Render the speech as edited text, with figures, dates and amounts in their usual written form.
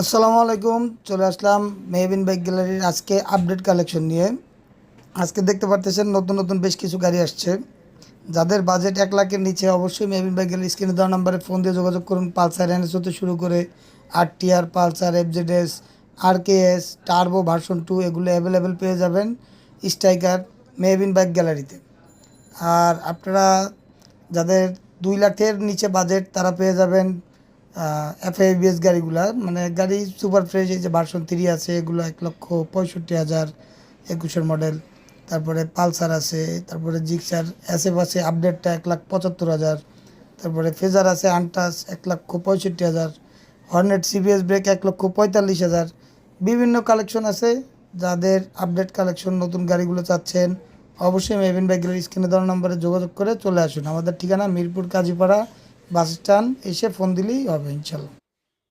আসসালামু আলাইকুম। চলে আসলাম মেহবিন বাইক গ্যালারির আজকে আপডেট কালেকশন নিয়ে। আজকে দেখতে পারতেছেন নতুন নতুন বেশ কিছু গাড়ি আসছে। যাদের বাজেট 1 লাখের নিচে অবশ্যই মেহবিন বাইক গ্যালারি স্ক্রিনে দেওয়া নাম্বারে ফোন দিয়ে যোগাযোগ করুন। পালসার এনএস হতে শুরু করে RTR, Pulsar, FZS, RKS, turbo version 2 এগুলো অ্যাভেলেবেল পেয়ে যাবেন স্ট্রাইকার মেহবিন বাইক গ্যালারিতে। আর আপনারা যাদের 2 লাখের নিচে বাজেট তারা পেয়ে যাবেন এফআইবিএস গাড়িগুলা, মানে গাড়ি সুপার ফ্রেশ। এই যে ভার্সন 3 আছে, এগুলো 1,65,000 21-এর মডেল। তারপরে পালসার আছে, তারপরে জিক্সার এসএফ আছে আপডেটটা 1,75,000। তারপরে ফেজার আছে আনটাস 1,65,000। Hornet CBS brake 1,45,000। বিভিন্ন কালেকশন আছে। যাদের আপডেট কালেকশন নতুন গাড়িগুলো চাচ্ছেন অবশ্যই মেহবিন বাইক গ্যালারি স্ক্রিনে দেওয়া নম্বরে যোগাযোগ করে চলে আসুন। আমাদের ঠিকানা মিরপুর কাজীপাড়া বাস স্ট্যান্ড, এসে ফোন দিলেই হবে ইনশাল্লাহ।